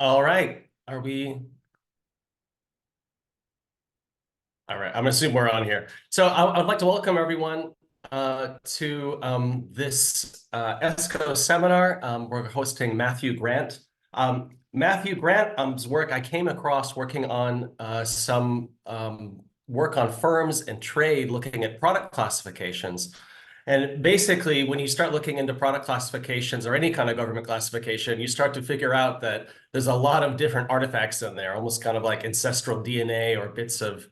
All right. Are we? All right. I'm assuming we're on here. So I'd like to welcome everyone to this ESCO seminar. We're hosting Matthew Grant. Matthew Grant's work I came across working on some work on firms and trade looking at product classifications. And basically, when you start looking into product classifications or any kind of government classification, you start to figure out that there's a lot of different artifacts in there, almost kind of like ancestral DNA or bits of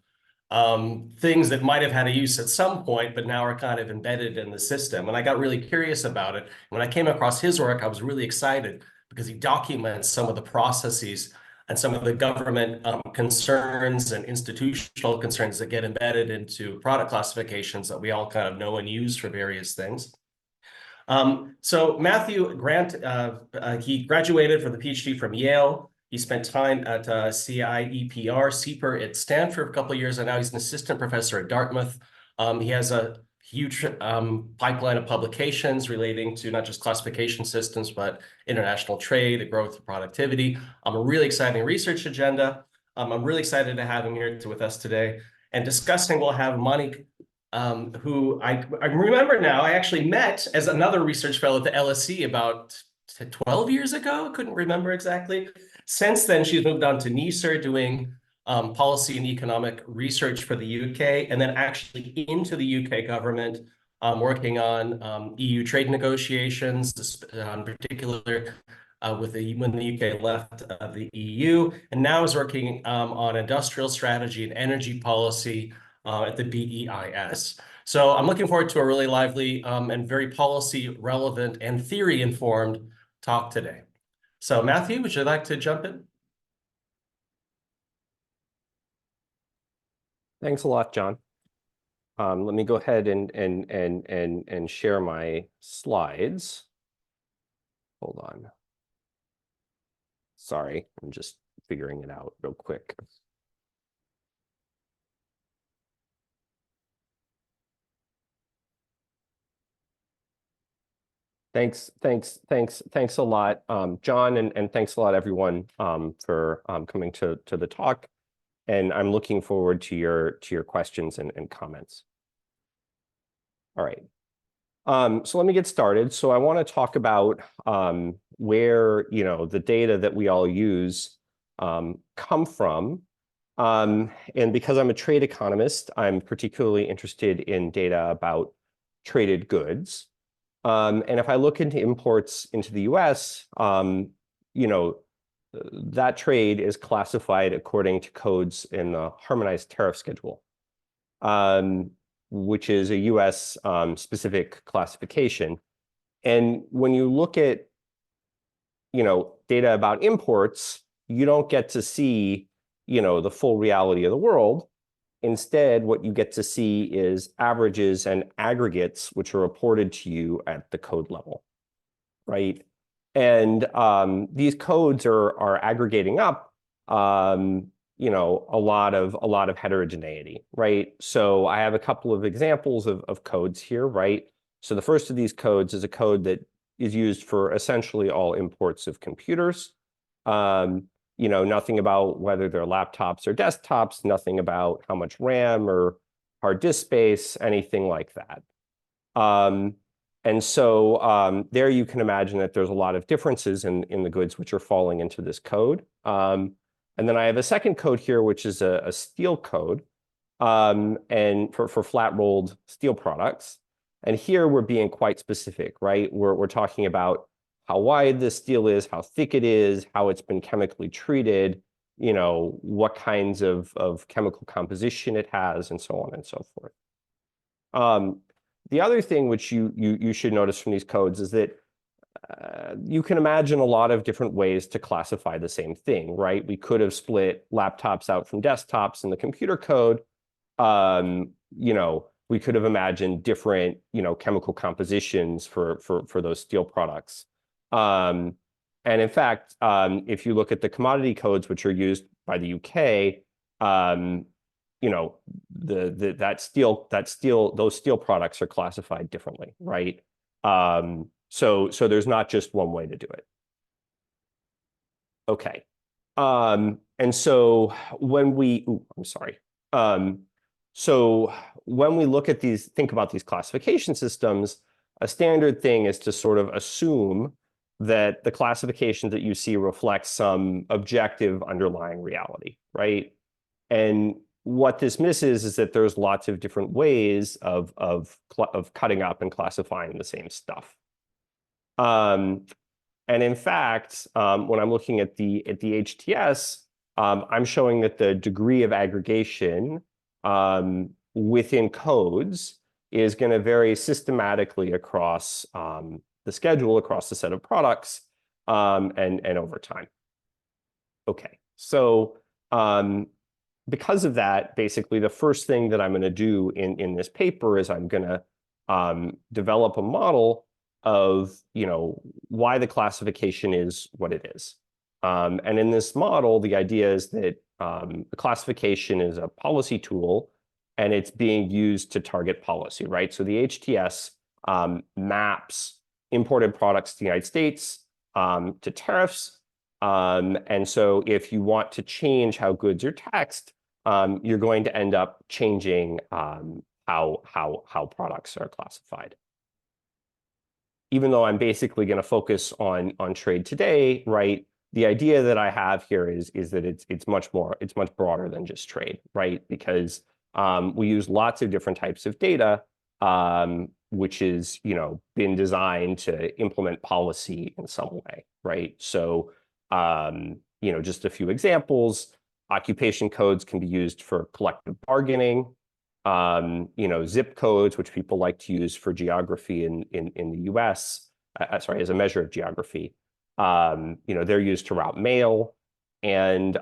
things that might have had a use at some point, but now are kind of embedded in the system. And I got really curious about it. When I came across his work, I was really excited because he documents some of the processes and some of the government concerns and institutional concerns that get embedded into product classifications that we all kind of know and use for various things. So Matthew Grant, he graduated from the PhD from Yale. He spent time at CIEPR at Stanford for a couple of years, and now he's an assistant professor at Dartmouth. He has a huge pipeline of publications relating to not just classification systems, but international trade, growth, and productivity. A really exciting research agenda. I'm really excited to have him here with us today. And discussing, we'll have Monique, who I remember now, I actually met as another research fellow at the LSE about 12 years ago. Couldn't remember exactly. Since then, she's moved on to NISR doing policy and economic research for the UK, and then actually into the UK government, working on EU trade negotiations, in particular when the UK left the EU, and now is working on industrial strategy and energy policy at the BEIS. So I'm looking forward to a really lively and very policy relevant and theory informed talk today. So Matthew, would you like to jump in? Thanks a lot, John. Let me go ahead and share my slides. Hold on. Sorry, I'm just figuring it out real quick. Thanks a lot, John, and thanks a lot, everyone, for coming to the talk. And I'm looking forward to your questions and comments. All right. So let me get started. So I want to talk about where the data that we all use come from. And because I'm a trade economist, I'm particularly interested in data about traded goods. And if I look into imports into the US, that trade is classified according to codes in the harmonized tariff schedule, which is a US specific classification. And when you look at data about imports, you don't get to see the full reality of the world. Instead, what you get to see is averages and aggregates, which are reported to you at the code level, right? And these codes are aggregating up, a lot of heterogeneity, right? So I have a couple of examples of codes here, right? So the first of these codes is a code that is used for essentially all imports of computers. Nothing about whether they're laptops or desktops, nothing about how much RAM or hard disk space, anything like that. And so there you can imagine that there's a lot of differences in the goods which are falling into this code. And then I have a second code here, which is a steel code, and for flat rolled steel products. And here we're being quite specific, right? We're talking about how wide the steel is, how thick it is, how it's been chemically treated, what kinds of chemical composition it has, and so on and so forth. The other thing which you should notice from these codes is that you can imagine a lot of different ways to classify the same thing, right? We could have split laptops out from desktops in the computer code. We could have imagined different, chemical compositions for those steel products. And in fact, if you look at the commodity codes which are used by the UK, those steel products are classified differently, right? So there's not just one way to do it. Okay, And so when we, I'm sorry. So when we look at these, think about these classification systems, a standard thing is to sort of assume that the classifications that you see reflect some objective underlying reality, right? And what this misses is that there's lots of different ways of cutting up and classifying the same stuff. And in fact, when I'm looking at the HTS, I'm showing that the degree of aggregation within codes is going to vary systematically across the schedule, across the set of products, and over time. Okay, so because of that, basically the first thing that I'm going to do in this paper is I'm going to develop a model of, why the classification is what it is. And in this model, the idea is that the classification is a policy tool, and it's being used to target policy, right? So the HTS maps imported products to the United States to tariffs. And so if you want to change how goods are taxed, you're going to end up changing how products are classified. Even though I'm basically going to focus on trade today, right? The idea that I have here is that it's much broader than just trade, right? Because we use lots of different types of data, which is been designed to implement policy in some way, right? So just a few examples. Occupation codes can be used for collective bargaining. Zip codes, which people like to use for geography in the US, sorry, as a measure of geography. They're used to route mail, and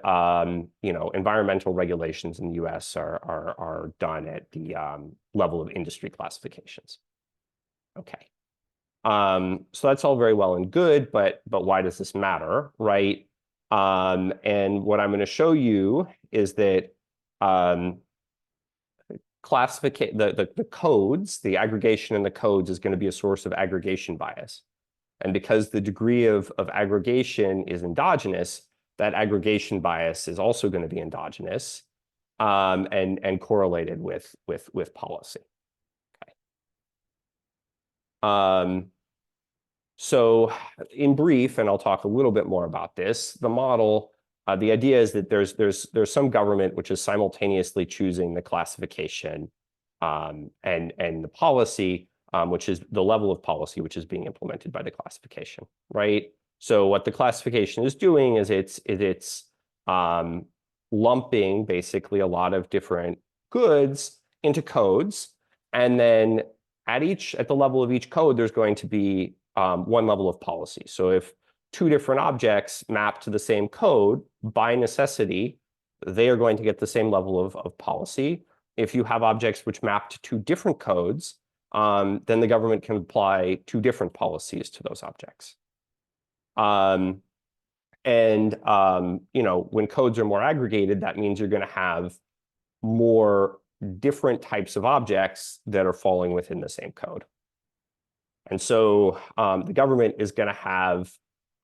environmental regulations in the US are done at the level of industry classifications. Okay. So that's all very well and good, but why does this matter, right? And what I'm going to show you is that the codes, the aggregation in the codes is going to be a source of aggregation bias. And because the degree of aggregation is endogenous, that aggregation bias is also going to be endogenous and correlated with policy. Okay. So in brief, and I'll talk a little bit more about this, the model, the idea is that there's some government which is simultaneously choosing the classification and the policy, which is the level of policy which is being implemented by the classification, right? So what the classification is doing is it's lumping basically a lot of different goods into codes, and then at the level of each code, there's going to be one level of policy. So if two different objects map to the same code, by necessity, they are going to get the same level of policy. If you have objects which map to two different codes, then the government can apply two different policies to those objects. When codes are more aggregated, that means you're going to have more different types of objects that are falling within the same code. And so the government is going to have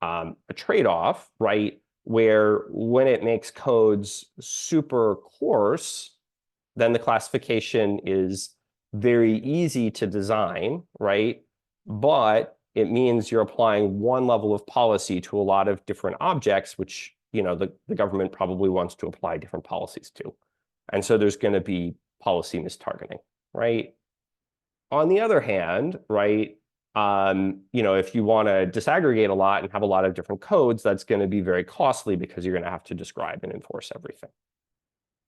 a trade-off, right, where when it makes codes super coarse, then the classification is very easy to design, right? But it means you're applying one level of policy to a lot of different objects, which the government probably wants to apply different policies to. And so there's going to be policy mistargeting, right? On the other hand, right, if you want to disaggregate a lot and have a lot of different codes, that's going to be very costly because you're going to have to describe and enforce everything.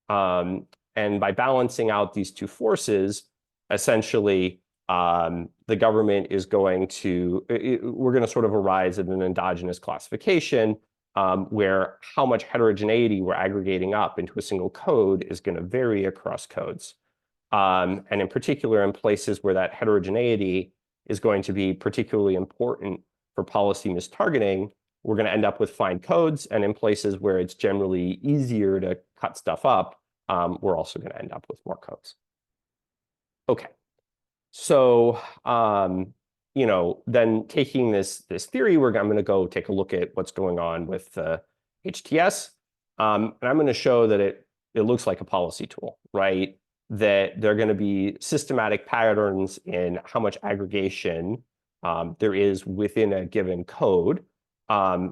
And by balancing out these two forces, essentially, the government is going to, we're going to sort of arise at an endogenous classification where how much heterogeneity we're aggregating up into a single code is going to vary across codes. And in particular, in places where that heterogeneity is going to be particularly important for policy mistargeting, we're going to end up with fine codes. And in places where it's generally easier to cut stuff up, we're also going to end up with more codes. Okay. So, then taking this theory, I'm going to go take a look at what's going on with HTS. And I'm going to show that it looks like a policy tool, right? That there are going to be systematic patterns in how much aggregation there is within a given code,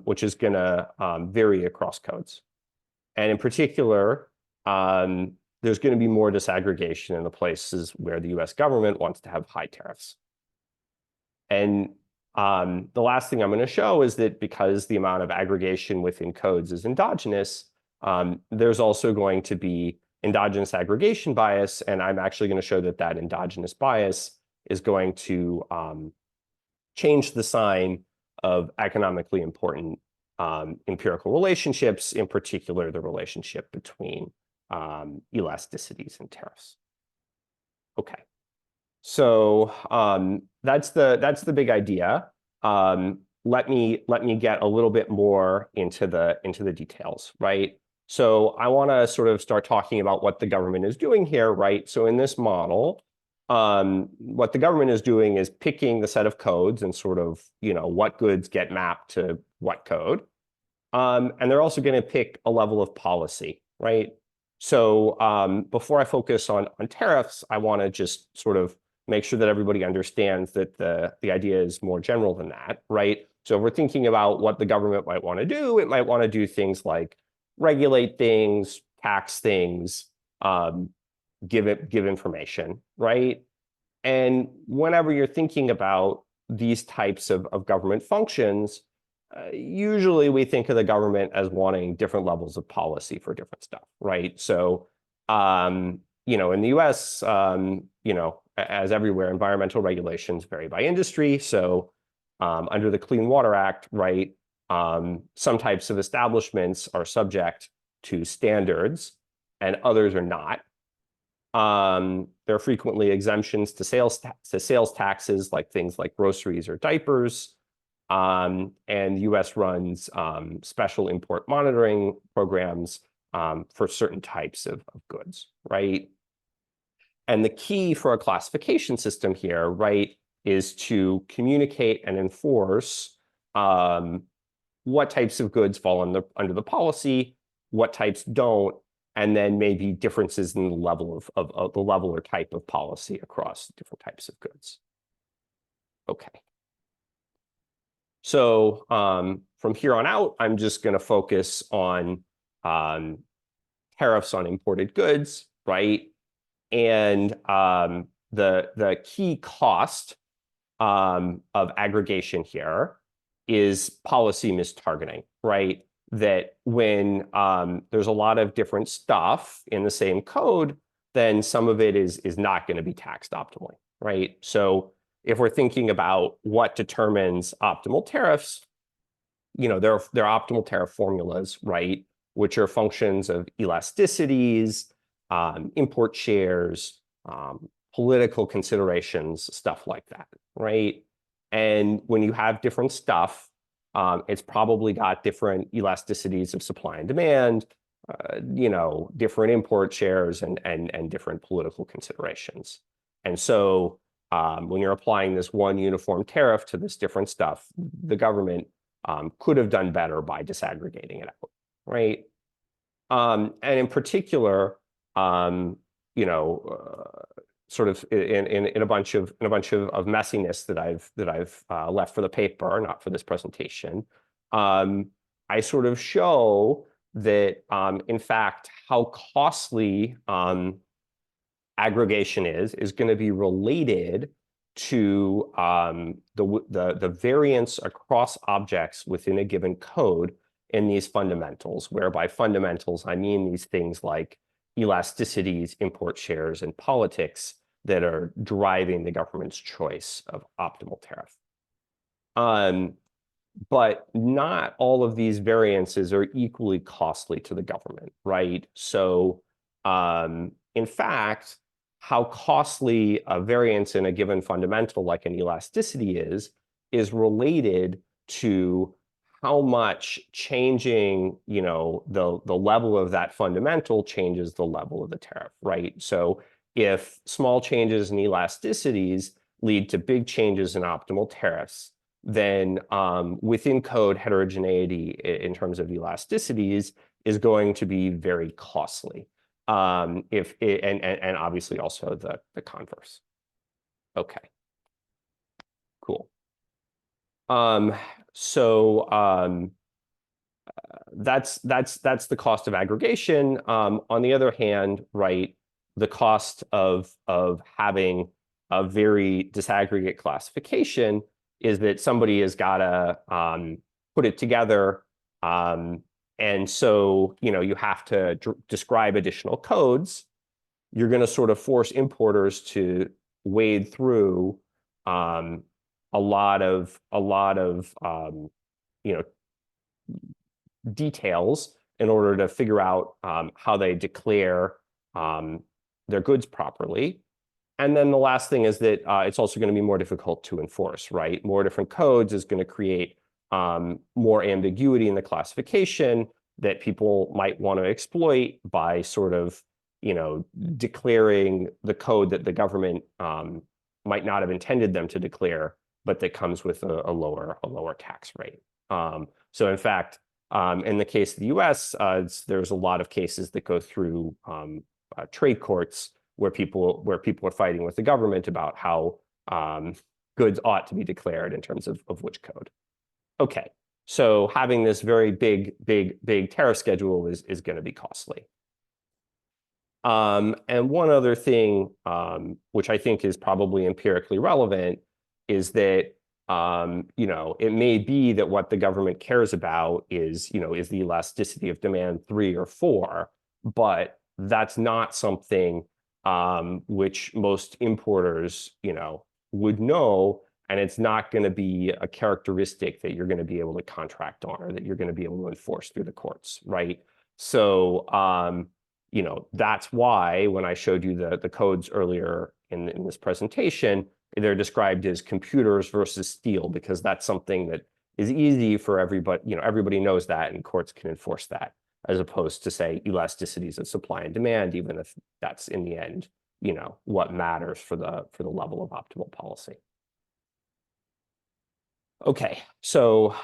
which is going to vary across codes. And in particular, there's going to be more disaggregation in the places where the US government wants to have high tariffs. And the last thing I'm going to show is that because the amount of aggregation within codes is endogenous, there's also going to be endogenous aggregation bias. And I'm actually going to show that that endogenous bias is going to change the sign of economically important empirical relationships, in particular, the relationship between elasticities and tariffs. Okay. So that's the big idea. Let me get a little bit more into the details, right? So I want to sort of start talking about what the government is doing here, right? So in this model, what the government is doing is picking the set of codes and sort of, what goods get mapped to what code. And they're also going to pick a level of policy, right? So before I focus on tariffs, I want to just sort of make sure that everybody understands that the idea is more general than that, right? So if we're thinking about what the government might want to do, it might want to do things like regulate things, tax things, give information, right? And whenever you're thinking about these types of government functions, usually we think of the government as wanting different levels of policy for different stuff, right? So, in the US, as everywhere, environmental regulations vary by industry. So under the Clean Water Act, right, some types of establishments are subject to standards and others are not. There are frequently exemptions to sales taxes, like things like groceries or diapers. And the US runs special import monitoring programs for certain types of goods, right? And the key for a classification system here, right, is to communicate and enforce what types of goods fall under the policy, what types don't, and then maybe differences in the level of the level or type of policy across different types of goods. Okay. So from here on out, I'm just going to focus on tariffs on imported goods, right? And the key cost of aggregation here is policy mistargeting, right? That when there's a lot of different stuff in the same code, then some of it is not going to be taxed optimally, right? So if we're thinking about what determines optimal tariffs, there are optimal tariff formulas, right? Which are functions of elasticities, import shares, political considerations, stuff like that, right? And when you have different stuff, it's probably got different elasticities of supply and demand, different import shares and different political considerations. And so when you're applying this one uniform tariff to this different stuff, the government could have done better by disaggregating it out, right? And in particular, sort of in a bunch of messiness that I've left for the paper, not for this presentation, I sort of show that in fact how costly aggregation is going to be related to the variance across objects within a given code in these fundamentals, where by fundamentals I mean these things like elasticities, import shares, and politics that are driving the government's choice of optimal tariff. But not all of these variances are equally costly to the government, right? So in fact, how costly a variance in a given fundamental like an elasticity is related to how much changing, the level of that fundamental changes the level of the tariff, right? So if small changes in elasticities lead to big changes in optimal tariffs, then within code heterogeneity in terms of elasticities is going to be very costly. If it, and obviously also the converse. Okay, cool. That's the cost of aggregation. On the other hand, right, the cost of having a very disaggregate classification is that somebody has got to put it together. And so, you have to describe additional codes. You're going to sort of force importers to wade through a lot of details in order to figure out how they declare their goods properly. And then the last thing is that it's also going to be more difficult to enforce, right? More different codes is going to create more ambiguity in the classification that people might want to exploit by sort of, declaring the code that the government might not have intended them to declare, but that comes with a lower tax rate. So in fact, in the case of the US, there's a lot of cases that go through trade courts where people are fighting with the government about how goods ought to be declared in terms of which code. Okay, so having this very big tariff schedule is going to be costly. And one other thing, which I think is probably empirically relevant, is that it may be that what the government cares about is the elasticity of demand 3 or 4, but that's not something which most importers would know, and it's not going to be a characteristic that you're going to be able to contract on or that you're going to be able to enforce through the courts, right? So that's why when I showed you the codes earlier in this presentation, they're described as computers versus steel, because that's something that is easy for everybody. Everybody knows that, and courts can enforce that, as opposed to, say, elasticities of supply and demand, even if that's in the end, what matters for the level of optimal policy. Okay, so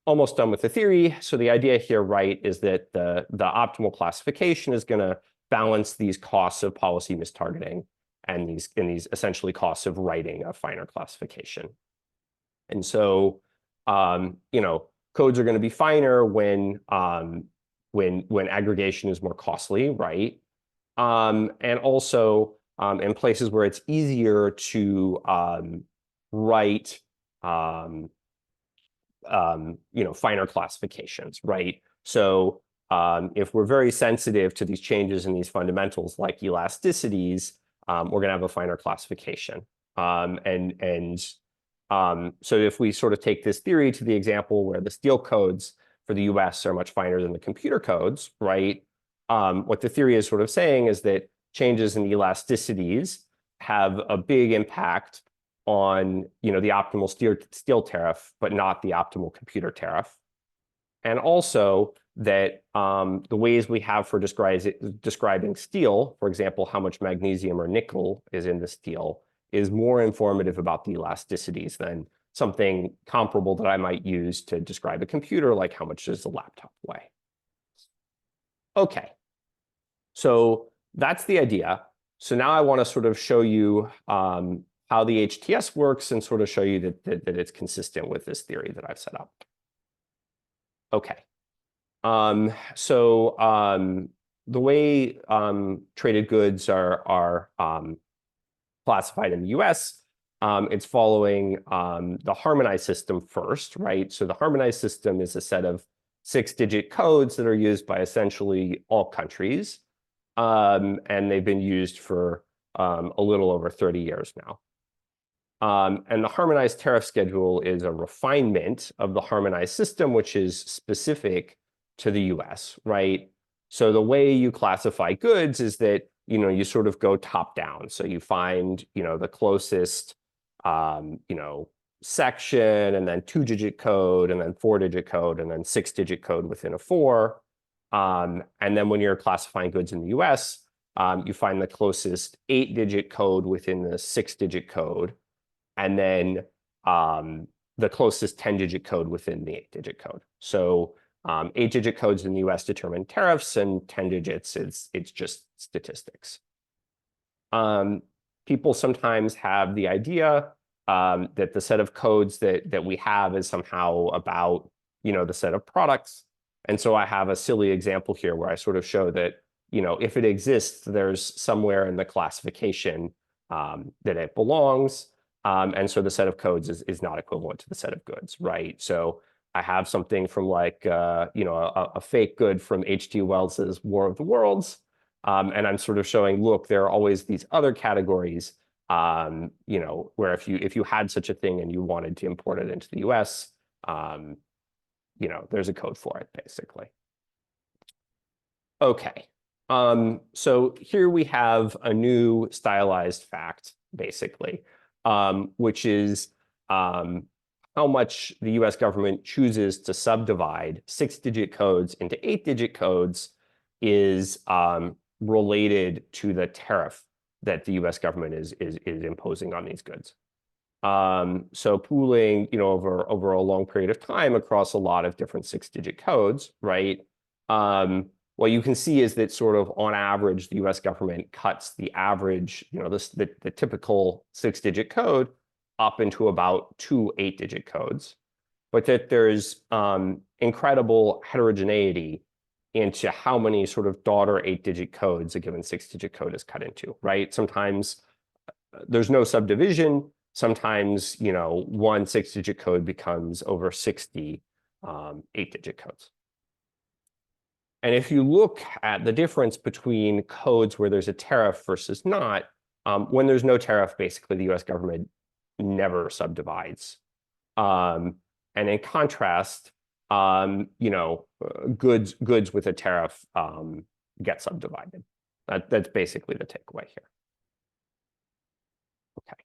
almost done with the theory. So the idea here, right, is that the optimal classification is going to balance these costs of policy mistargeting and these essentially costs of writing a finer classification. And so, codes are going to be finer when aggregation is more costly, right? And also in places where it's easier to write finer classifications, right? So if we're very sensitive to these changes in these fundamentals like elasticities, we're going to have a finer classification. So if we sort of take this theory to the example where the steel codes for the US are much finer than the computer codes, right? What the theory is sort of saying is that changes in elasticities have a big impact on the optimal steel tariff, but not the optimal computer tariff. And also that the ways we have for describing steel, for example, how much magnesium or nickel is in the steel, is more informative about the elasticities than something comparable that I might use to describe a computer, like how much does a laptop weigh. Okay, so that's the idea. So now I want to sort of show you how the HTS works and sort of show you that it's consistent with this theory that I've set up. Okay. The way traded goods are classified in the US, it's following the harmonized system first, right? So the harmonized system is a set of 6-digit codes that are used by essentially all countries. And they've been used for a little over 30 years now. And the harmonized tariff schedule is a refinement of the harmonized system, which is specific to the US, right? So the way you classify goods is that, you sort of go top down. So you find, the closest, section, and then 2-digit code, and then 4-digit code, and then 6-digit code within a 4. And then when you're classifying goods in the US, you find the closest 8-digit code within the 6-digit code, and then the closest 10-digit code within the 8-digit code. So 8-digit codes in the US determine tariffs, and 10 digits, it's just statistics. People sometimes have the idea that the set of codes that we have is somehow about, the set of products. And so I have a silly example here where I sort of show that, if it exists, there's somewhere in the classification that it belongs. And so the set of codes is not equivalent to the set of goods, right? So I have something from like, a fake good from H.G. Wells's War of the Worlds. And I'm sort of showing, look, there are always these other categories, where if you had such a thing and you wanted to import it into the US, there's a code for it, basically. Okay. So here we have a new stylized fact, basically, which is how much the US government chooses to subdivide 6-digit codes into 8-digit codes is related to the tariff that the US government is imposing on these goods. So pooling, over a long period of time across a lot of different 6-digit codes, right? What you can see is that sort of on average, the US government cuts the average, the typical 6-digit code up into about 2 8-digit codes, but that there's incredible heterogeneity into how many sort of daughter 8-digit codes a given 6-digit code is cut into, right? Sometimes there's no subdivision. Sometimes, one 6-digit code becomes over 60 8-digit codes. And if you look at the difference between codes where there's a tariff versus not, when there's no tariff, basically the US government never subdivides. And in contrast, goods with a tariff get subdivided. That's basically the takeaway here. Okay.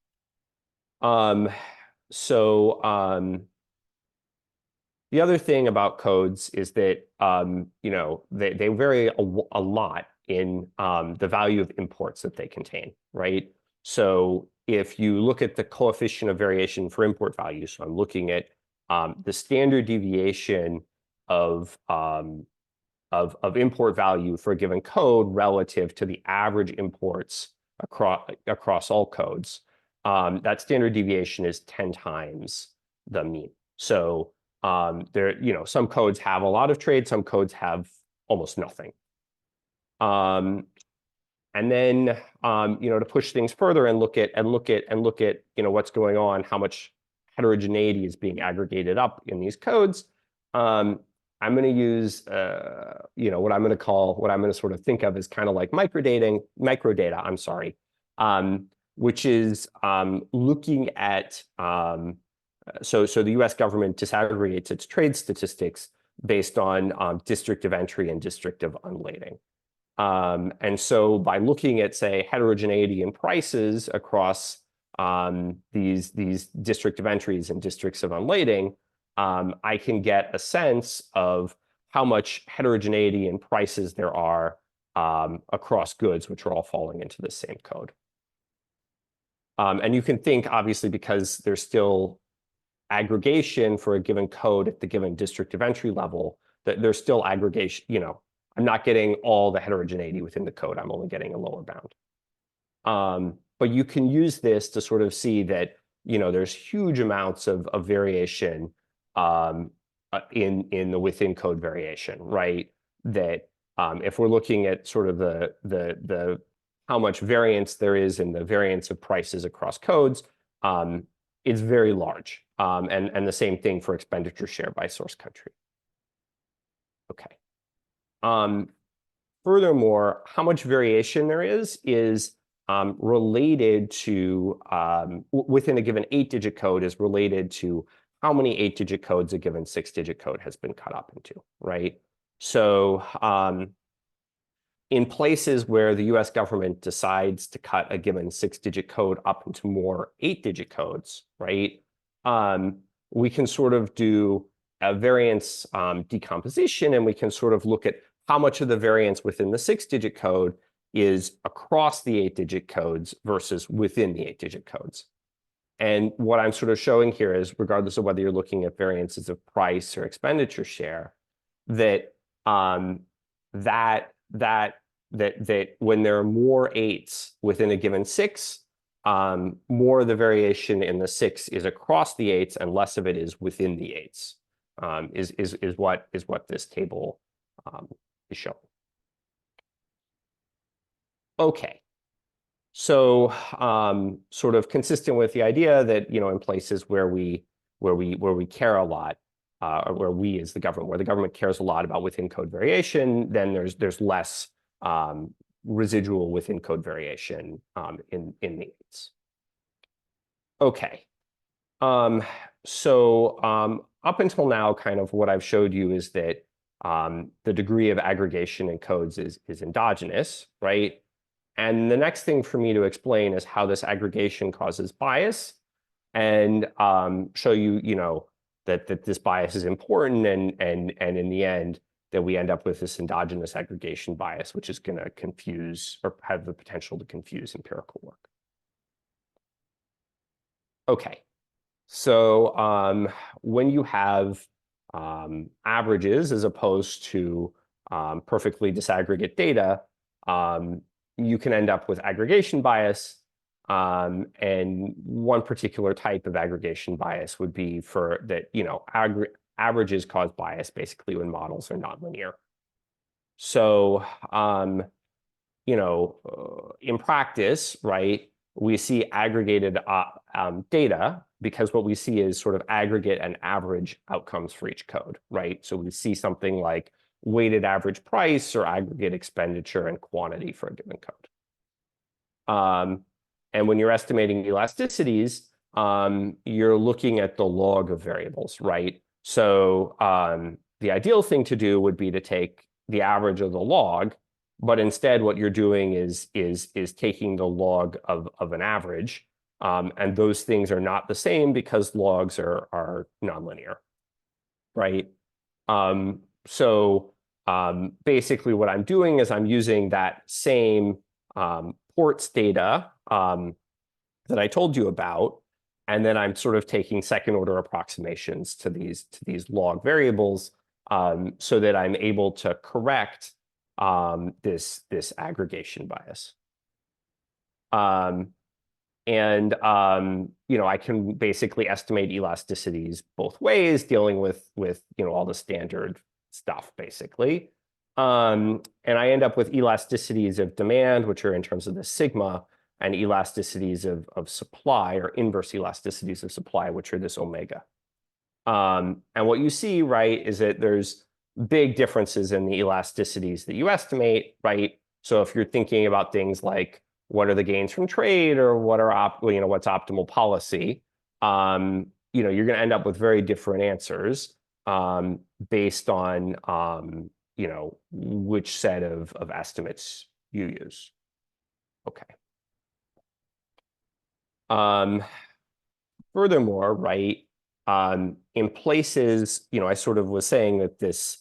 The other thing about codes is that they vary a lot in the value of imports that they contain, right? So if you look at the coefficient of variation for import value, so I'm looking at the standard deviation of import value for a given code relative to the average imports across all codes, that standard deviation is 10 times the mean. So some codes have a lot of trade, some codes have almost nothing. And then to push things further and look at what's going on, how much heterogeneity is being aggregated up in these codes. I'm going to use what I'm going to sort of think of as kind of like microdata, I'm sorry, which is looking at so the US government disaggregates its trade statistics based on district of entry and district of unlading. And so by looking at, say, heterogeneity in prices across these district of entries and districts of unlading, I can get a sense of how much heterogeneity in prices there are across goods, which are all falling into the same code. And you can think, obviously, because there's still aggregation for a given code at the given district of entry level, that there's still aggregation, I'm not getting all the heterogeneity within the code. I'm only getting a lower bound. But you can use this to sort of see that, there's huge amounts of variation in the within code variation, right? That if we're looking at sort of the how much variance there is in the variance of prices across codes, it's very large. And the same thing for expenditure share by source country. Okay. Furthermore, how much variation there is related to, within a given 8-digit code is related to how many 8-digit codes a given 6-digit code has been cut up into, right? So in places where the US government decides to cut a given 6-digit code up into more 8-digit codes, right? We can sort of do a variance decomposition, and we can sort of look at how much of the variance within the 6-digit code is across the 8-digit codes versus within the 8-digit codes. And what I'm sort of showing here is, regardless of whether you're looking at variances of price or expenditure share, that that when there are more 8s within a given 6, more of the variation in the 6 is across the 8s and less of it is within the 8s. Is what this table is showing. Okay. So sort of consistent with the idea that, in places where we care a lot, or where we as the government, where the government cares a lot about within code variation, then there's less residual within code variation in the 8s. Okay. So up until now, kind of what I've showed you is that the degree of aggregation in codes is endogenous, right? And the next thing for me to explain is how this aggregation causes bias, and show you, that this bias is important, and in the end, that we end up with this endogenous aggregation bias, which is going to confuse or have the potential to confuse empirical work. Okay, so when you have averages as opposed to perfectly disaggregate data, you can end up with aggregation bias. And one particular type of aggregation bias would be for that, averages cause bias basically when models are nonlinear. So, in practice, right, we see aggregated data because what we see is sort of aggregate and average outcomes for each code, right? So we see something like weighted average price or aggregate expenditure and quantity for a given code. And when you're estimating elasticities, you're looking at the log of variables, right? So the ideal thing to do would be to take the average of the log, but instead what you're doing is taking the log of an average, and those things are not the same because logs are nonlinear, right? So basically what I'm doing is I'm using that same ports data that I told you about, and then I'm sort of taking second order approximations to these log variables, so that I'm able to correct this aggregation bias. And I can basically estimate elasticities both ways, dealing with all the standard stuff basically. And I end up with elasticities of demand, which are in terms of the sigma, and elasticities of supply, or inverse elasticities of supply, which are this omega. And what you see, right, is that there's big differences in the elasticities that you estimate, right? So if you're thinking about things like what are the gains from trade, or what are what's optimal policy, you're going to end up with very different answers based on which set of estimates you use. Okay. Furthermore, right, in places, I sort of was saying that this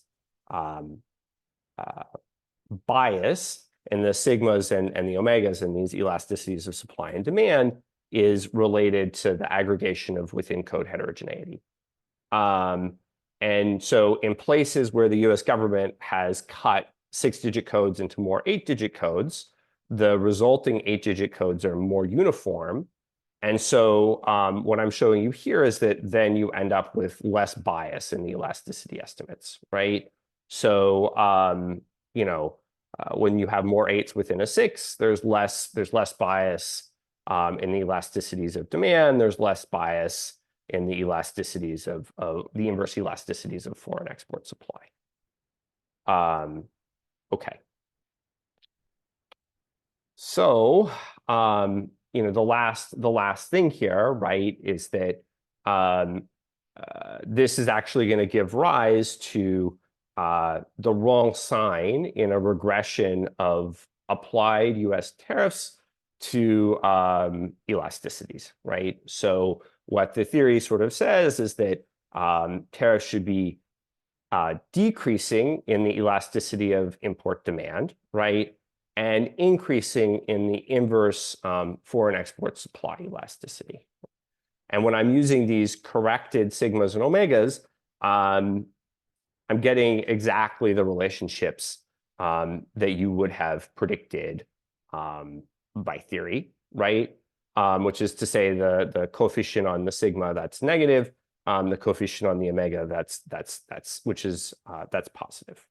bias in the sigmas and the omegas and these elasticities of supply and demand is related to the aggregation of within code heterogeneity. And so in places where the US government has cut 6-digit codes into more 8-digit codes, the resulting 8-digit codes are more uniform. And so what I'm showing you here is that then you end up with less bias in the elasticity estimates, right? So, when you have more 8s within a 6, there's less bias in the elasticities of demand. There's less bias in the elasticities of the inverse elasticities of foreign export supply. Okay. So, the last thing here, right, is that this is actually going to give rise to the wrong sign in a regression of applied US tariffs to elasticities, right? So what the theory sort of says is that tariffs should be decreasing in the elasticity of import demand, right? And increasing in the inverse foreign export supply elasticity. And when I'm using these corrected sigmas and omegas, I'm getting exactly the relationships that you would have predicted by theory, right? Which is to say the coefficient on the sigma that's negative, the coefficient on the omega that's positive.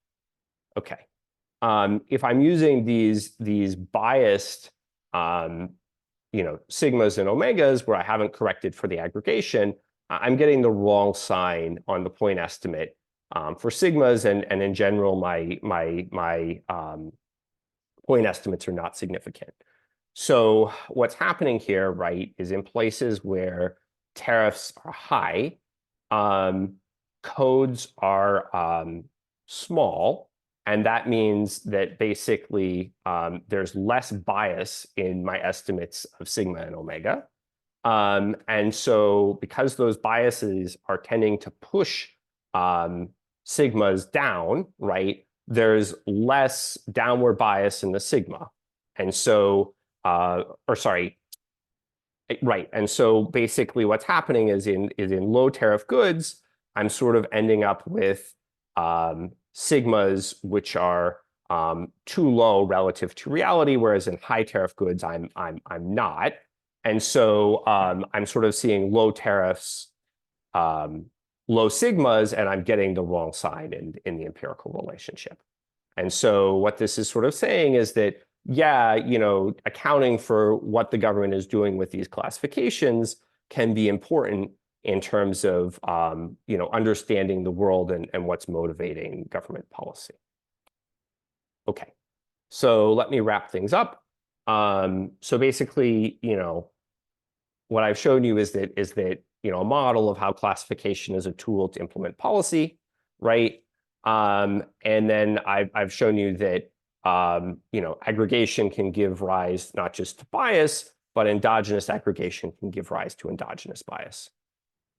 Okay. If I'm using these biased sigmas and omegas where I haven't corrected for the aggregation, I'm getting the wrong sign on the point estimate for sigmas, and in general, my point estimates are not significant. So what's happening here, right, is in places where tariffs are high, codes are small, and that means that basically there's less bias in my estimates of sigma and omega. And so because those biases are tending to push sigmas down, right, there's less downward bias in the sigma. And so, right. And so basically what's happening is in low tariff goods, I'm sort of ending up with sigmas which are too low relative to reality, whereas in high tariff goods, I'm not. And so I'm sort of seeing low tariffs, low sigmas, and I'm getting the wrong sign in the empirical relationship. And so what this is sort of saying is that, yeah, accounting for what the government is doing with these classifications can be important in terms of, understanding the world and what's motivating government policy. Okay, so let me wrap things up. So basically, what I've shown you is that a model of how classification is a tool to implement policy, right? And then I've shown you that aggregation can give rise not just to bias, but endogenous aggregation can give rise to endogenous bias.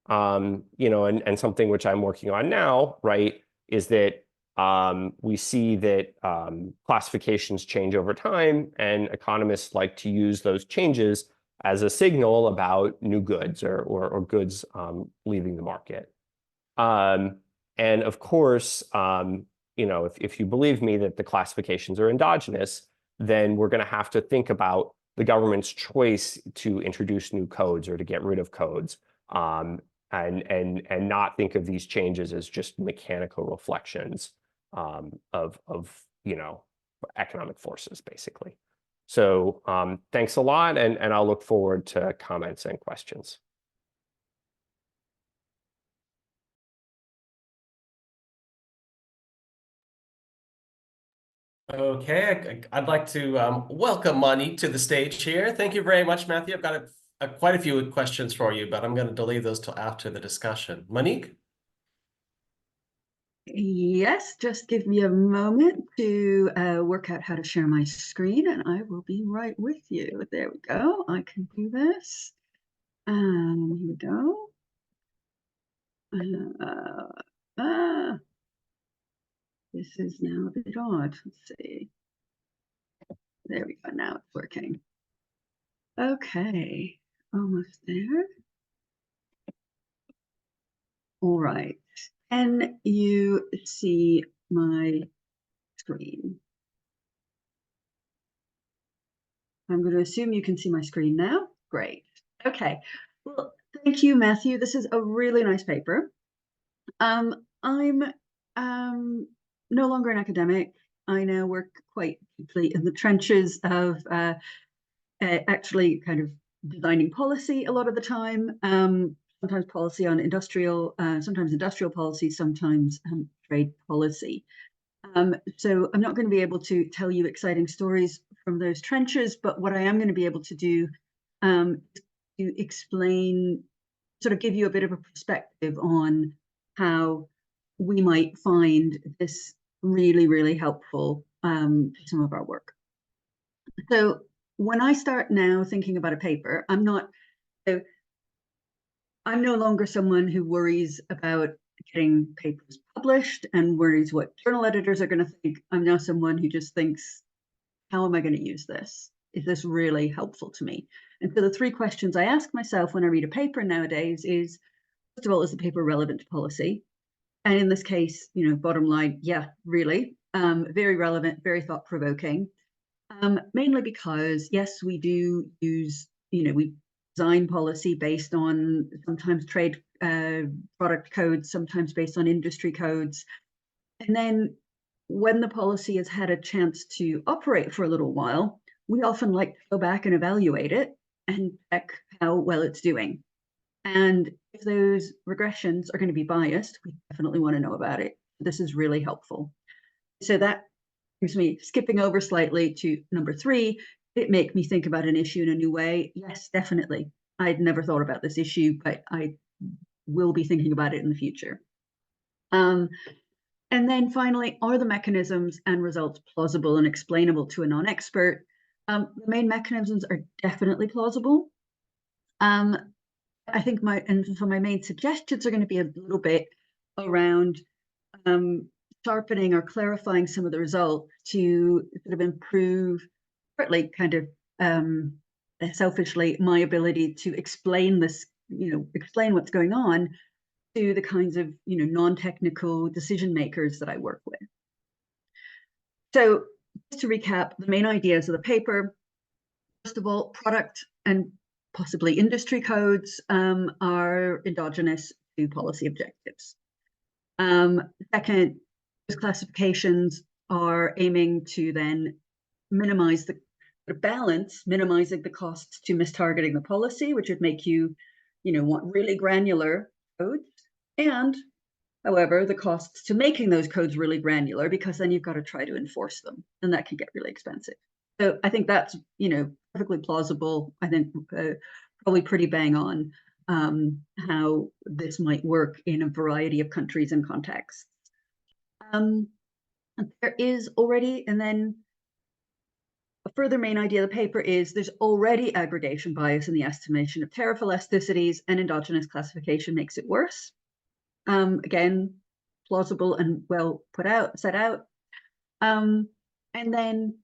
And something which I'm working on now, right, is that we see that classifications change over time, and economists like to use those changes as a signal about new goods or goods leaving the market. And of course, if you believe me that the classifications are endogenous, then we're going to have to think about the government's choice to introduce new codes or to get rid of codes, and not think of these changes as just mechanical reflections of economic forces, basically. So thanks a lot, and I'll look forward to comments and questions. Okay, I'd like to welcome Monique to the stage here. Thank you very much, Matthew. I've got quite a few questions for you, but I'm going to delay those till after the discussion. Monique? Yes, just give me a moment to work out how to share my screen, and I will be right with you. There we go. I can do this. And here we go. This is now a bit odd. Let's see. There we go. Now it's working. Okay, almost there. All right. Can you see my screen? I'm going to assume you can see my screen now. Great. Okay. Well, thank you, Matthew. This is a really nice paper. I'm no longer an academic. I now work quite deeply in the trenches of actually kind of designing policy a lot of the time. Sometimes policy on sometimes industrial policy, sometimes trade policy. So I'm not going to be able to tell you exciting stories from those trenches, but what I am going to be able to do is to explain, sort of give you a bit of a perspective on how we might find this really, really helpful to some of our work. So when I start now thinking about a paper, I'm no longer someone who worries about getting papers published and worries what journal editors are going to think. I'm now someone who just thinks, how am I going to use this? Is this really helpful to me? And so the three questions I ask myself when I read a paper nowadays is, first of all, is the paper relevant to policy? And in this case, bottom line, yeah, really, very relevant, very thought-provoking. Mainly because, yes, we do use, we design policy based on sometimes trade product codes, sometimes based on industry codes. And then when the policy has had a chance to operate for a little while, we often like to go back and evaluate it and check how well it's doing. And if those regressions are going to be biased, we definitely want to know about it. This is really helpful. So that gives me, skipping over slightly to number 3, it makes me think about an issue in a new way. Yes, definitely. I'd never thought about this issue, but I will be thinking about it in the future. And then finally, are the mechanisms and results plausible and explainable to a non-expert? The main mechanisms are definitely plausible. I think my main suggestions are going to be a little bit around sharpening or clarifying some of the results to sort of improve, partly kind of selfishly, my ability to explain this, explain what's going on to the kinds of, non-technical decision makers that I work with. So just to recap, the main ideas of the paper, first of all, product and possibly industry codes are endogenous to policy objectives. Second, those classifications are aiming to then minimize the balance, minimizing the costs to mistargeting the policy, which would make you, want really granular codes. And however, the costs to making those codes really granular, because then you've got to try to enforce them, and that can get really expensive. So I think that's, perfectly plausible. I think probably pretty bang on how this might work in a variety of countries and contexts. There is already, and then a further main idea of the paper is there's already aggregation bias in the estimation of tariff elasticities, and endogenous classification makes it worse. Again, plausible and well set out. And then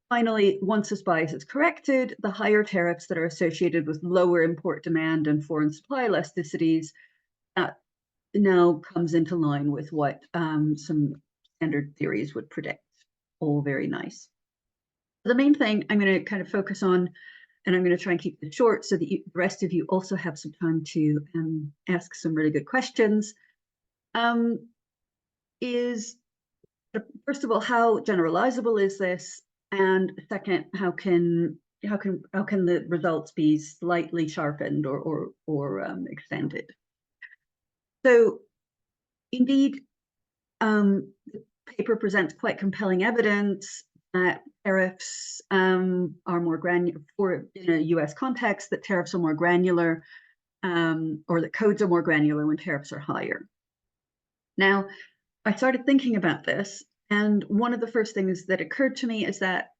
finally, once this bias is corrected, the higher tariffs that are associated with lower import demand and foreign supply elasticities, that now comes into line with what some standard theories would predict. All very nice. The main thing I'm going to kind of focus on, and I'm going to try and keep it short so that the rest of you also have some time to ask some really good questions, is first of all, how generalizable is this? And second, how can the results be slightly sharpened or extended? So indeed, the paper presents quite compelling evidence that tariffs are more granular, for in a US context, that tariffs are more granular, or that codes are more granular when tariffs are higher. Now, I started thinking about this, and one of the first things that occurred to me is that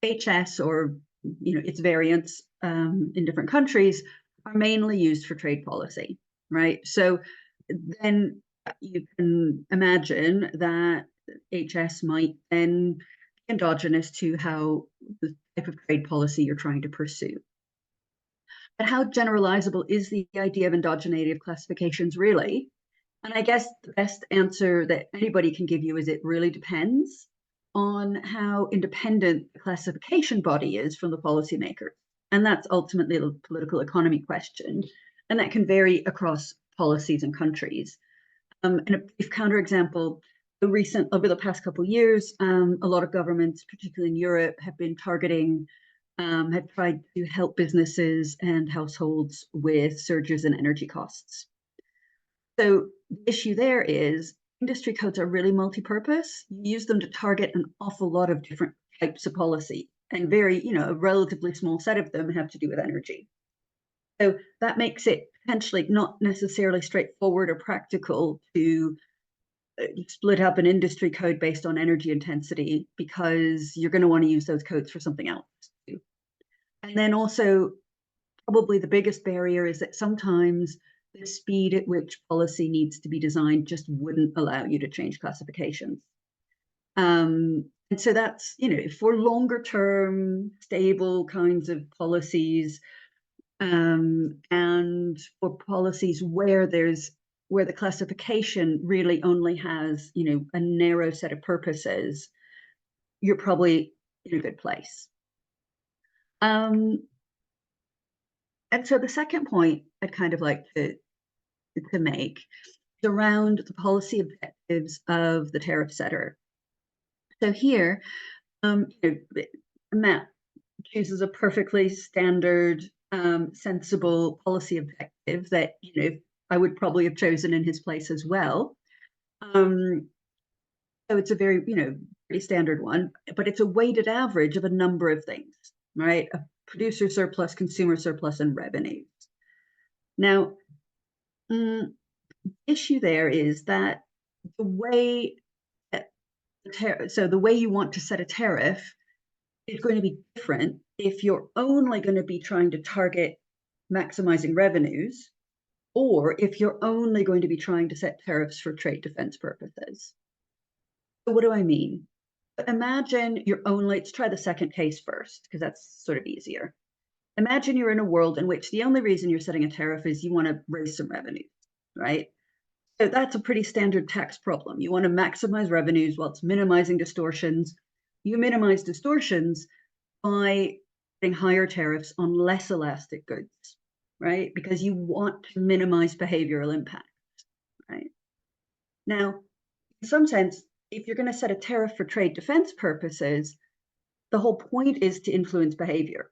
HS, or its variants in different countries, are mainly used for trade policy, right? So then you can imagine that HS might then be endogenous to how the type of trade policy you're trying to pursue. But how generalizable is the idea of endogeneity of classifications really? And I guess the best answer that anybody can give you is it really depends on how independent the classification body is from the policymakers. And that's ultimately a political economy question. And that can vary across policies and countries. And a brief counterexample, over the past couple of years, a lot of governments, particularly in Europe, have been targeting, have tried to help businesses and households with surges in energy costs. So the issue there is industry codes are really multi-purpose. You use them to target an awful lot of different types of policy, and very, a relatively small set of them have to do with energy. So that makes it potentially not necessarily straightforward or practical to split up an industry code based on energy intensity, because you're going to want to use those codes for something else too. And then also, probably the biggest barrier is that sometimes the speed at which policy needs to be designed just wouldn't allow you to change classifications. And so that's, for longer term, stable kinds of policies, and for policies where there's where the classification really only has, a narrow set of purposes, you're probably in a good place. And so the second point I'd kind of like to make is around the policy objectives of the tariff setter. So here, Matt chooses a perfectly standard, sensible policy objective that, I would probably have chosen in his place as well. So it's a very, pretty standard one, but it's a weighted average of a number of things, right? A producer surplus, consumer surplus, and revenues. Now, the issue there is that the way the way you want to set a tariff is going to be different if you're only going to be trying to target maximizing revenues, or if you're only going to be trying to set tariffs for trade defense purposes. So what do I mean? Imagine let's try the second case first, because that's sort of easier. Imagine you're in a world in which the only reason you're setting a tariff is you want to raise some revenues, right? So that's a pretty standard tax problem. You want to maximize revenues whilst minimizing distortions. You minimize distortions by putting higher tariffs on less elastic goods, right? Because you want to minimize behavioral impact, right? Now, in some sense, if you're going to set a tariff for trade defense purposes, the whole point is to influence behavior.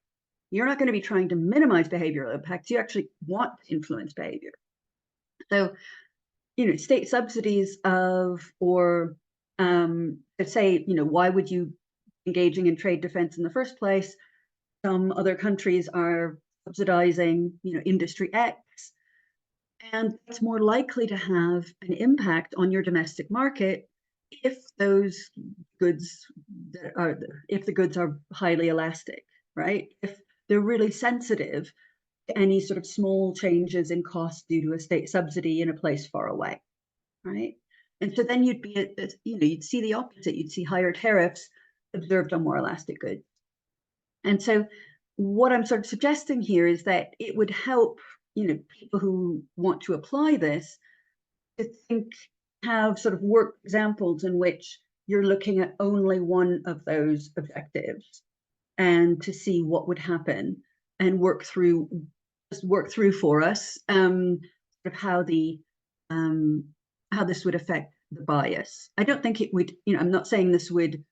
You're not going to be trying to minimize behavioral impacts. You actually want to influence behavior. So, state subsidies say, why would you be engaging in trade defense in the first place? Some other countries are subsidizing, industry X, and it's more likely to have an impact on your domestic market if those goods if the goods are highly elastic, right? If they're really sensitive to any sort of small changes in cost due to a state subsidy in a place far away, right? And so then you'd be, you'd see the opposite. You'd see higher tariffs observed on more elastic goods. And so what I'm sort of suggesting here is that it would help, people who want to apply this to have sort of work examples in which you're looking at only one of those objectives and to see what would happen and work through for us sort of how this would affect the bias. I don't think it would, I'm not saying this would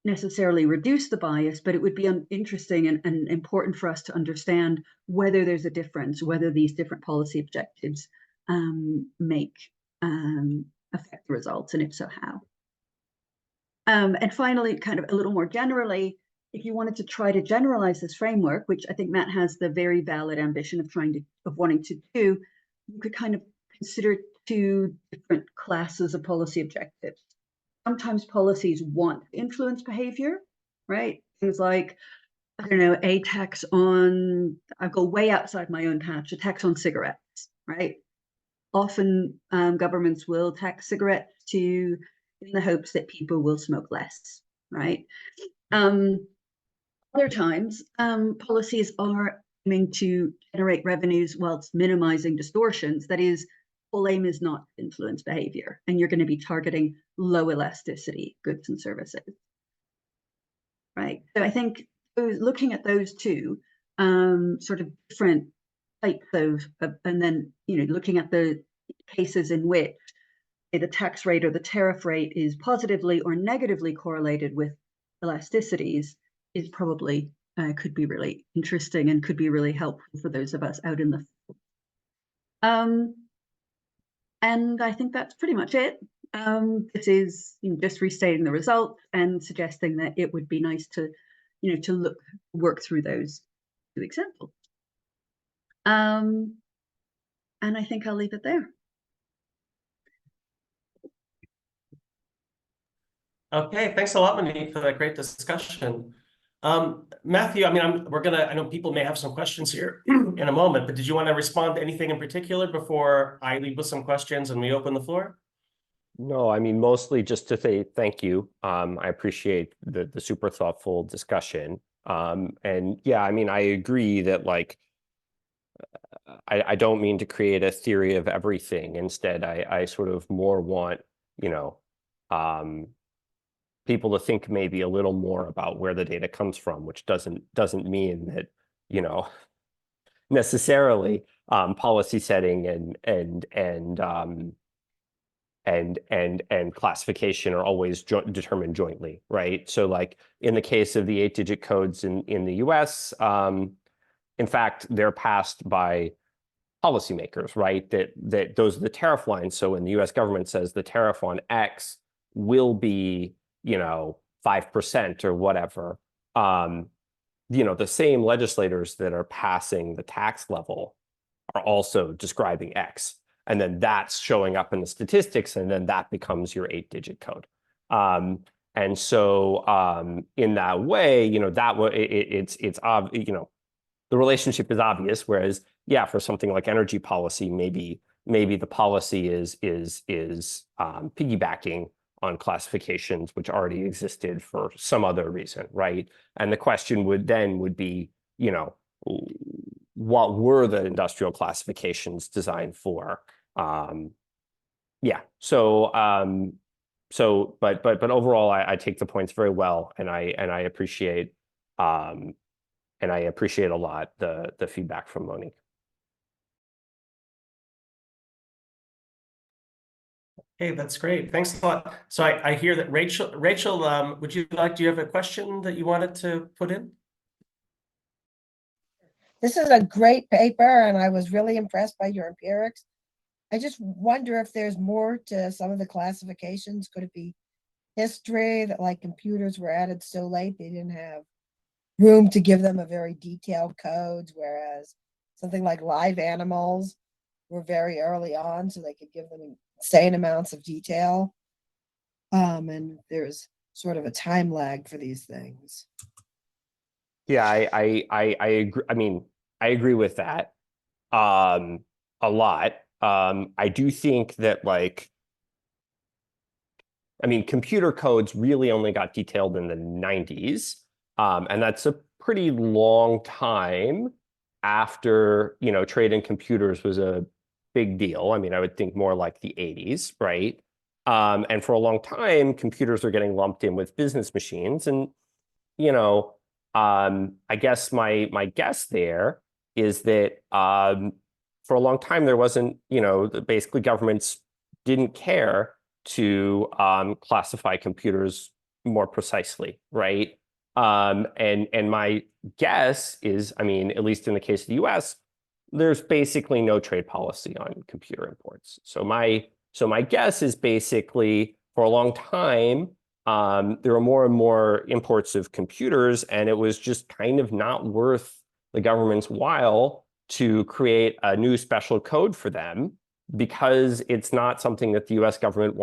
necessarily reduce the bias, but it would be interesting and important for us to understand whether there's a difference, whether these different policy objectives affect the results, and if so, how. And finally, kind of a little more generally, if you wanted to try to generalize this framework, which I think Matt has the very valid ambition of wanting to do, you could kind of consider two different classes of policy objectives. Sometimes policies want to influence behavior, right? Things like, I don't know, a tax on, I go way outside my own patch, a tax on cigarettes, right? Often governments will tax cigarettes in the hopes that people will smoke less, right? Other times, policies are aiming to generate revenues whilst minimizing distortions. That is, whole aim is not to influence behavior, and you're going to be targeting low elasticity goods and services, right? So I think looking at those two sort of different types of, and then looking at the cases in which the tax rate or the tariff rate is positively or negatively correlated with elasticities is probably could be really interesting and could be really helpful for those of us out in the field. And I think that's pretty much it. This is just restating the results and suggesting that it would be nice to, to work through those two examples. And I think I'll leave it there. Okay, thanks a lot, Monique, for that great discussion. Matthew, I know people may have some questions here in a moment, but did you want to respond to anything in particular before I leave with some questions and we open the floor? No, I mean, mostly just to say thank you. I appreciate the super thoughtful discussion. And yeah, I mean, I agree that I don't mean to create a theory of everything. Instead, I sort of more want, people to think maybe a little more about where the data comes from, which doesn't mean that, necessarily policy setting and classification are always determined jointly, right? So like in the case of the 8-digit codes in the US, in fact, they're passed by policymakers, right? That those are the tariff lines. So when the US government says the tariff on X will be, 5% or whatever, the same legislators that are passing the tax level are also describing X. And then that's showing up in the statistics, and then that becomes your 8-digit code. And so in that way, it's obvious, the relationship is obvious. Whereas, yeah, for something like energy policy, maybe the policy is piggybacking on classifications which already existed for some other reason, right? And the question would be, what were the industrial classifications designed for? Yeah. So but overall, I take the points very well, and I appreciate a lot the feedback from Monique. Hey, that's great. Thanks a lot. So I hear that Rachel, do you have a question that you wanted to put in? This is a great paper, and I was really impressed by your empirics. I just wonder if there's more to some of the classifications. Could it be history, that like computers were added so late they didn't have room to give them a very detailed codes, whereas something like live animals were very early on, so they could give them insane amounts of detail. And there's sort of a time lag for these things. Yeah, I agree. I mean, I agree with that a lot. I do think that, like, computer codes really only got detailed in the 90s. And that's a pretty long time after, trade in computers was a big deal. I would think more like the 80s, right? And for a long time, computers are getting lumped in with business machines. And, I guess my guess there is that for a long time, there wasn't, basically governments didn't care to classify computers more precisely, right? And my guess is, at least in the case of the US, there's basically no trade policy on computer imports. So my guess is basically for a long time, there were more and more imports of computers, and it was just kind of not worth the government's while to create a new special code for them, because it's not something that the US government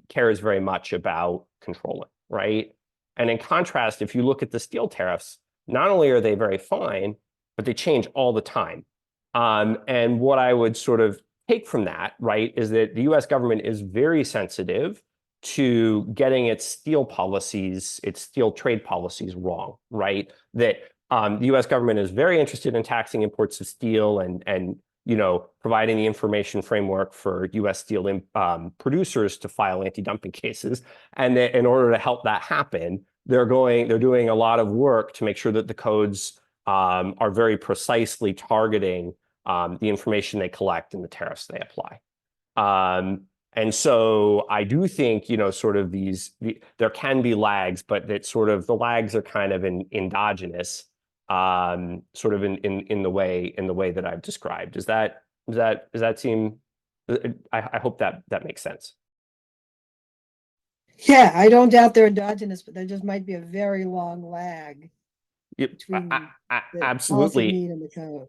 cares very much about controlling, right? And in contrast, if you look at the steel tariffs, not only are they very fine, but they change all the time. And what I would sort of take from that, right, is that the US government is very sensitive to getting its steel trade policies wrong, right? That the US government is very interested in taxing imports of steel and providing the information framework for US steel producers to file anti-dumping cases. And that in order to help that happen, they're doing a lot of work to make sure that the codes are very precisely targeting the information they collect and the tariffs they apply. And so I do think, sort of there can be lags, but that sort of the lags are kind of endogenous, sort of in the way that I've described. Does that seem? I hope that makes sense. Yeah, I don't doubt they're endogenous, but there just might be a very long lag between the absolutely policy need and the code.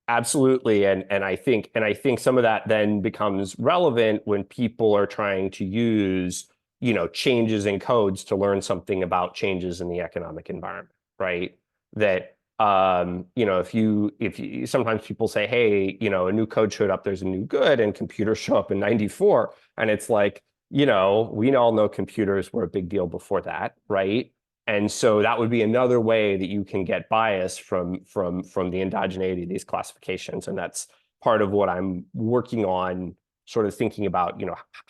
Absolutely, and I think some of that then becomes relevant when people are trying to use changes in codes to learn something about changes in the economic environment, right? That if you sometimes people say, hey, a new code showed up, there's a new good, and computers show up in 94, and it's like, we all know computers were a big deal before that, right? And so that would be another way that you can get bias from the endogeneity of these classifications. And that's part of what I'm working on, sort of thinking about,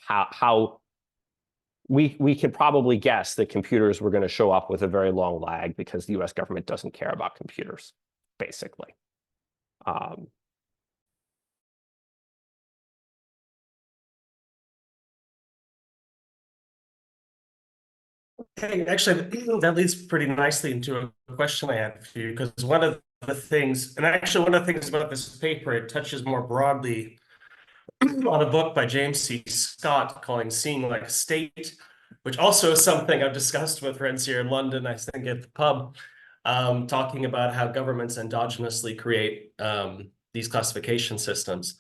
how we could probably guess that computers were going to show up with a very long lag because the US government doesn't care about computers, basically. Okay, actually, that leads pretty nicely into a question I had for you, because one of the things about this paper, it touches more broadly on a book by James C. Scott calling Seeing Like a State, which also is something I've discussed with friends here in London, I think at the pub, talking about how governments endogenously create these classification systems.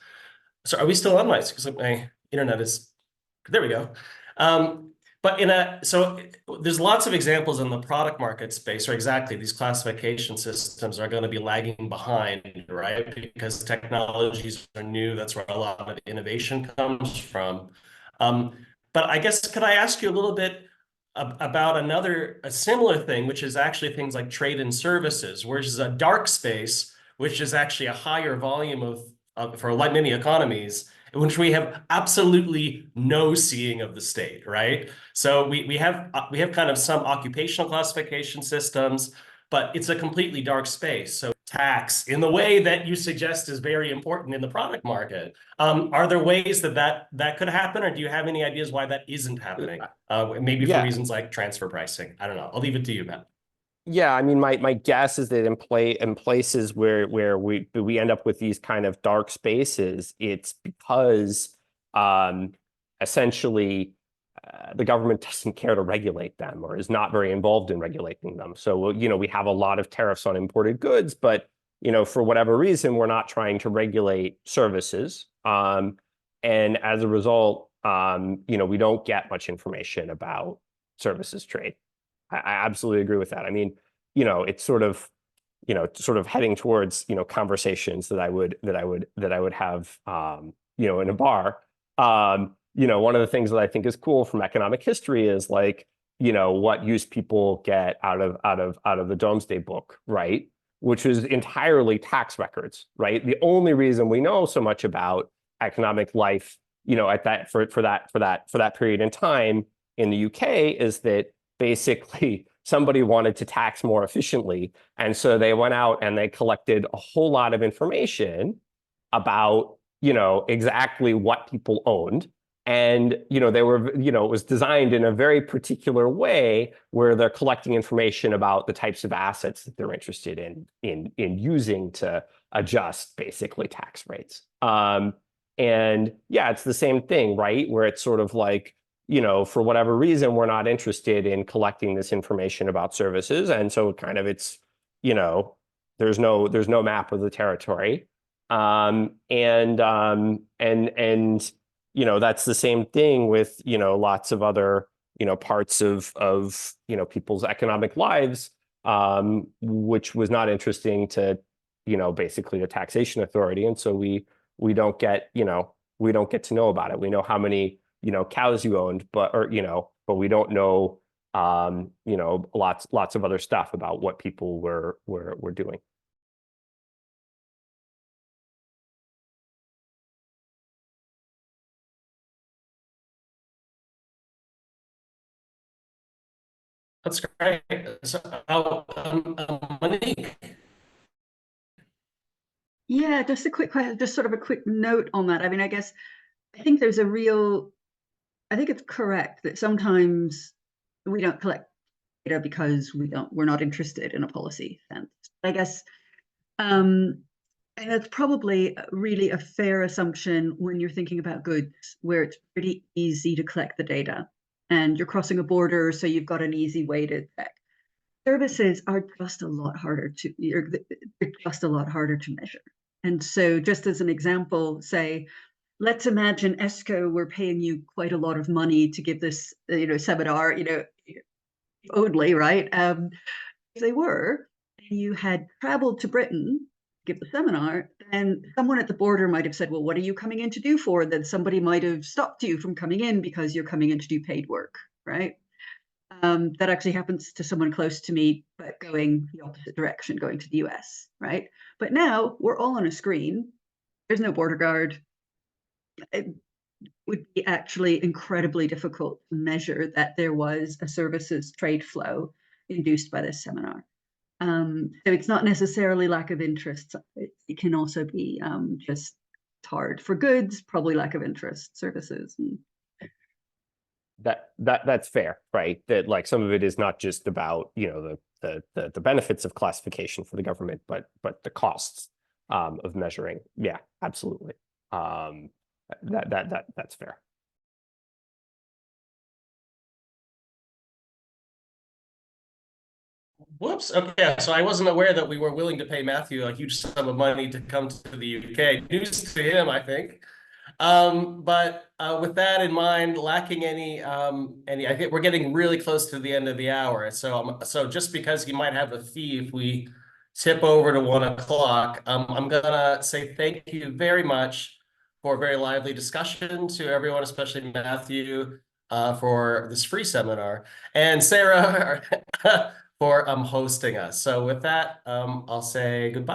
So are we still on, Mike? Because my internet is, there we go. So there's lots of examples in the product market space where exactly these classification systems are going to be lagging behind, right? Because technologies are new. That's where a lot of innovation comes from. But I guess, could I ask you a little bit about a similar thing, which is actually things like trade and services, which is a dark space, which is actually a higher volume for like many economies, in which we have absolutely no seeing of the state, right? So we have kind of some occupational classification systems, but it's a completely dark space. So tax, in the way that you suggest, is very important in the product market. Are there ways that could happen, or do you have any ideas why that isn't happening? Maybe for reasons like transfer pricing. I don't know. I'll leave it to you, Matt. Yeah, I mean, my guess is that in places where we end up with these kind of dark spaces, it's because essentially the government doesn't care to regulate them, or is not very involved in regulating them. So we have a lot of tariffs on imported goods, but for whatever reason, we're not trying to regulate services, and as a result, we don't get much information about services trade. I absolutely agree with that. I mean, it's sort of heading towards, conversations that I would have, in a bar. One of the things that I think is cool from economic history is like, what use people get out of the Domesday Book, right? Which is entirely tax records, right? The only reason we know so much about economic life, at that for that period in time in the UK is that basically somebody wanted to tax more efficiently. And so they went out and they collected a whole lot of information about, exactly what people owned. And, they were, it was designed in a very particular way where they're collecting information about the types of assets that they're interested in using to adjust basically tax rates. And yeah, it's the same thing, right? Where it's sort of like, for whatever reason, we're not interested in collecting this information about services. And so kind of it's, there's no map of the territory. And that's the same thing with, lots of other, parts of people's economic lives, which was not interesting to, basically the taxation authority. And so we don't get, we don't get to know about it. We know how many, cows you owned, but we don't know, lots of other stuff about what people were doing. That's great. So, Monique. Yeah, just a quick question, just sort of a quick note on that. I mean, I think there's I think it's correct that sometimes we don't collect data because we're not interested in a policy sense. I guess, and that's probably really a fair assumption when you're thinking about goods, where it's pretty easy to collect the data and you're crossing a border, so you've got an easy way to check. Services are just a lot harder to measure. And so just as an example, say, let's imagine ESCO were paying you quite a lot of money to give this, seminar, only, right? If they were, and you had traveled to Britain to give the seminar, then someone at the border might have said, well, what are you coming in to do for? Then somebody might have stopped you from coming in because you're coming in to do paid work, right? that actually happens to someone close to me, but going the opposite direction, going to the US, right? But now we're all on a screen. There's no border guard. It would be actually incredibly difficult to measure that there was a services trade flow induced by this seminar. So it's not necessarily lack of interest. It can also be just hard for goods, probably lack of interest, services. And That's fair, right? That like some of it is not just about, you know, the benefits of classification for the government, but the costs of measuring. Yeah, absolutely. That's fair. Whoops. Okay, so I wasn't aware that we were willing to pay Matthew a huge sum of money to come to the UK. News to him, I think. But with that in mind, lacking any, I think we're getting really close to the end of the hour. So just because you might have a fee if we tip over to 1 o'clock, I'm gonna say thank you very much for a very lively discussion to everyone, especially Matthew, for this free seminar, and Sarah for hosting us. So with that, I'll say goodbye.